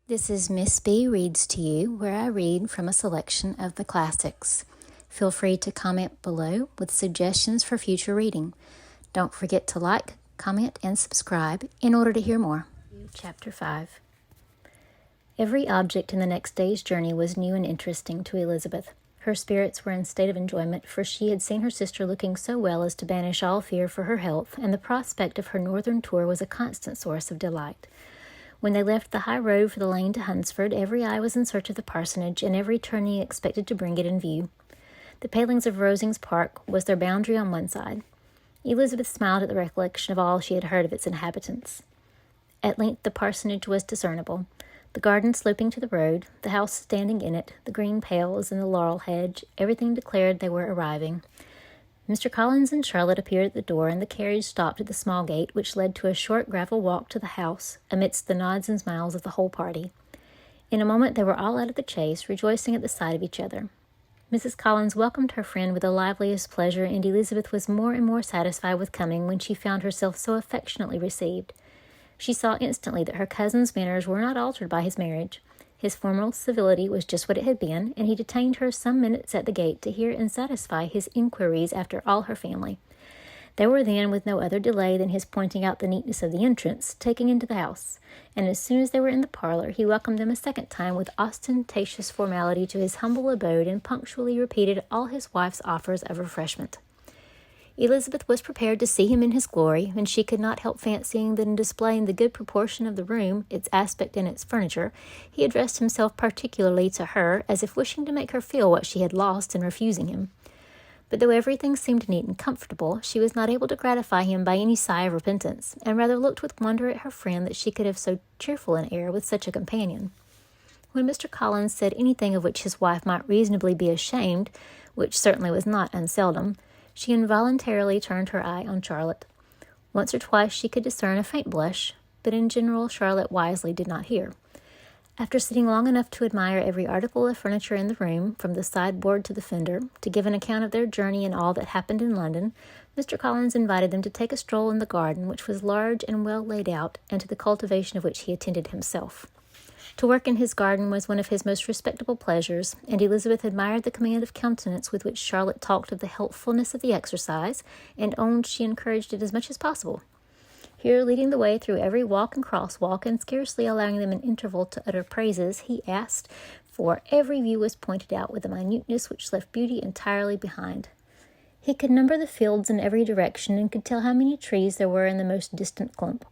This is Miss B Reads to You, where I read from a selection of the classics. Feel free to comment below with suggestions for future reading. Don't forget to like, comment, and subscribe in order to hear more. Chapter 5. Every object in the next day's journey was new and interesting to Elizabeth. Her spirits were in a state of enjoyment, for she had seen her sister looking so well as to banish all fear for her health, and the prospect of her northern tour was a constant source of delight. When they left the high road for the lane to Hunsford, every eye was in search of the parsonage, and every turning expected to bring it in view. The palings of Rosings Park was their boundary on one side. Elizabeth smiled at the recollection of all she had heard of its inhabitants. At length the parsonage was discernible, the garden sloping to the road, the house standing in it, the green pales and the laurel hedge, everything declared they were arriving. Mr. Collins and Charlotte appeared at the door, and the carriage stopped at the small gate, which led to a short gravel walk to the house, amidst the nods and smiles of the whole party. In a moment they were all out of the chaise, rejoicing at the sight of each other. Mrs. Collins welcomed her friend with the liveliest pleasure, and Elizabeth was more and more satisfied with coming when she found herself so affectionately received. She saw instantly that her cousin's manners were not altered by his marriage. His formal civility was just what it had been, and he detained her some minutes at the gate to hear and satisfy his inquiries after all her family. They were then, with no other delay than his pointing out the neatness of the entrance, taken into the house, and as soon as they were in the parlor, he welcomed them a second time with ostentatious formality to his humble abode, and punctually repeated all his wife's offers of refreshment. Elizabeth was prepared to see him in his glory, and she could not help fancying that in displaying the good proportion of the room, its aspect and its furniture, he addressed himself particularly to her, as if wishing to make her feel what she had lost in refusing him. But though everything seemed neat and comfortable, she was not able to gratify him by any sigh of repentance, and rather looked with wonder at her friend that she could have so cheerful an air with such a companion. When Mr. Collins said anything of which his wife might reasonably be ashamed, which certainly was not unseldom, she involuntarily turned her eye on Charlotte. Once or twice she could discern a faint blush, but in general Charlotte wisely did not hear. After sitting long enough to admire every article of furniture in the room, from the sideboard to the fender, to give an account of their journey and all that happened in London, Mr. Collins invited them to take a stroll in the garden, which was large and well laid out, and to the cultivation of which he attended himself. To work in his garden was one of his most respectable pleasures, and Elizabeth admired the command of countenance with which Charlotte talked of the healthfulness of the exercise, and owned she encouraged it as much as possible. Here, leading the way through every walk and crosswalk, and scarcely allowing them an interval to utter praises, he asked, for every view was pointed out with a minuteness which left beauty entirely behind. He could number the fields in every direction, and could tell how many trees there were in the most distant clump.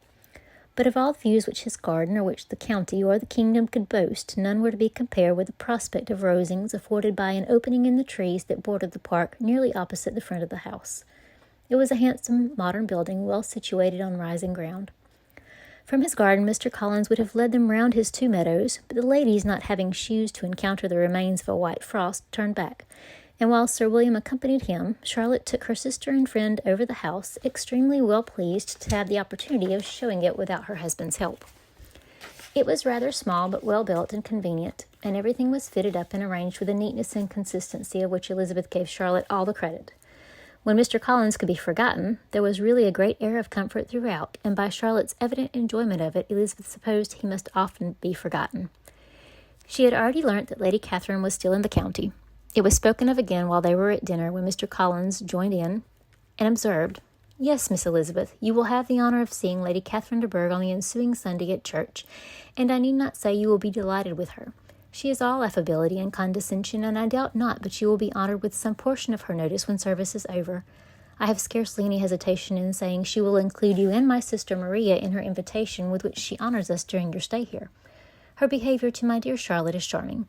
But of all the views which his garden, or which the county, or the kingdom could boast, none were to be compared with the prospect of Rosings afforded by an opening in the trees that bordered the park nearly opposite the front of the house. It was a handsome, modern building, well situated on rising ground. From his garden Mr. Collins would have led them round his 2 meadows, but the ladies, not having shoes to encounter the remains of a white frost, turned back, and while Sir William accompanied him, Charlotte took her sister and friend over the house, extremely well pleased to have the opportunity of showing it without her husband's help. It was rather small, but well built and convenient, and everything was fitted up and arranged with a neatness and consistency of which Elizabeth gave Charlotte all the credit. When Mr. Collins could be forgotten, there was really a great air of comfort throughout, and by Charlotte's evident enjoyment of it, Elizabeth supposed he must often be forgotten. She had already learnt that Lady Catherine was still in the county. It was spoken of again while they were at dinner, when Mr. Collins joined in and observed, "Yes, Miss Elizabeth, you will have the honour of seeing Lady Catherine de Bourgh on the ensuing Sunday at church, and I need not say you will be delighted with her. She is all affability and condescension, and I doubt not but you will be honoured with some portion of her notice when service is over. I have scarcely any hesitation in saying she will include you and my sister Maria in her invitation with which she honours us during your stay here. Her behaviour to my dear Charlotte is charming.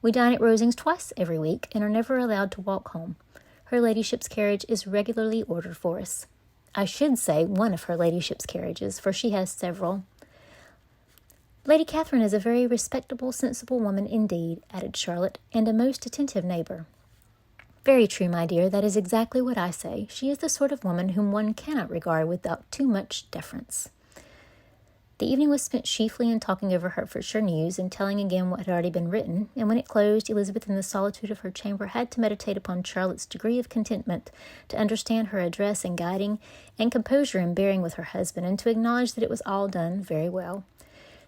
We dine at Rosings twice every week, and are never allowed to walk home. Her ladyship's carriage is regularly ordered for us. I should say one of her ladyship's carriages, for she has several. Lady Catherine is a very respectable, sensible woman indeed," added Charlotte, "and a most attentive neighbour." "Very true, my dear, that is exactly what I say. She is the sort of woman whom one cannot regard without too much deference." The evening was spent chiefly in talking over Hertfordshire news, and telling again what had already been written, and when it closed, Elizabeth in the solitude of her chamber had to meditate upon Charlotte's degree of contentment, to understand her address and guiding, and composure in bearing with her husband, and to acknowledge that it was all done very well.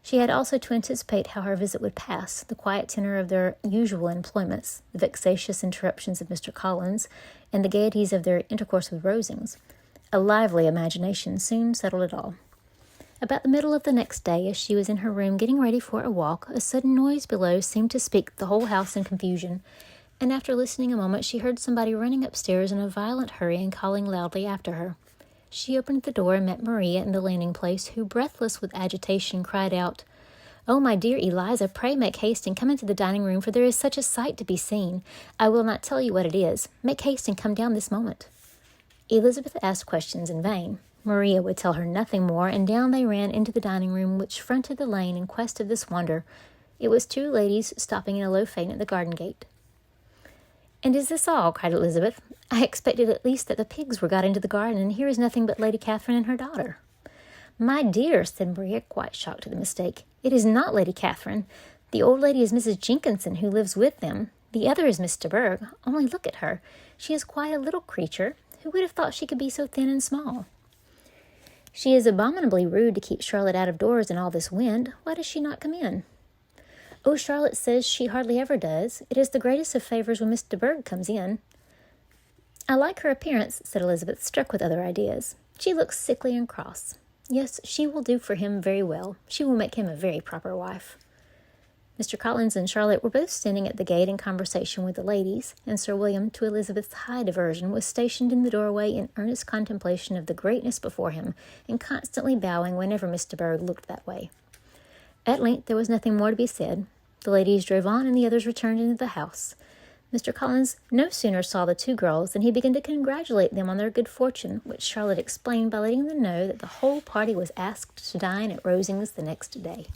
She had also to anticipate how her visit would pass, the quiet tenor of their usual employments, the vexatious interruptions of Mr. Collins, and the gaieties of their intercourse with Rosings. A lively imagination soon settled it all. About the middle of the next day, as she was in her room getting ready for a walk, a sudden noise below seemed to speak the whole house in confusion, and after listening a moment she heard somebody running upstairs in a violent hurry and calling loudly after her. She opened the door and met Maria in the landing-place, who, breathless with agitation, cried out, "Oh, my dear Eliza, pray make haste and come into the dining-room, for there is such a sight to be seen. I will not tell you what it is. Make haste and come down this moment." Elizabeth asked questions in vain. Maria would tell her nothing more, and down they ran into the dining-room, which fronted the lane, in quest of this wonder. It was two ladies stopping in a low phaeton at the garden gate. "And is this all?" cried Elizabeth. "I expected at least that the pigs were got into the garden, and here is nothing but Lady Catherine and her daughter." "My dear," said Maria, quite shocked at the mistake, "it is not Lady Catherine. The old lady is Mrs. Jenkinson, who lives with them. The other is Miss de Bourgh. Only look at her. She is quite a little creature. Who would have thought she could be so thin and small? She is abominably rude to keep Charlotte out of doors in all this wind. Why does she not come in?" "Oh, Charlotte says she hardly ever does. It is the greatest of favours when Miss de Bourgh comes in." "I like her appearance," said Elizabeth, struck with other ideas. "She looks sickly and cross. Yes, she will do for him very well. She will make him a very proper wife." Mr. Collins and Charlotte were both standing at the gate in conversation with the ladies, and Sir William, to Elizabeth's high diversion, was stationed in the doorway in earnest contemplation of the greatness before him, and constantly bowing whenever Miss de Bourgh looked that way. At length there was nothing more to be said. The ladies drove on, and the others returned into the house. Mr. Collins no sooner saw the two girls than he began to congratulate them on their good fortune, which Charlotte explained by letting them know that the whole party was asked to dine at Rosings the next day.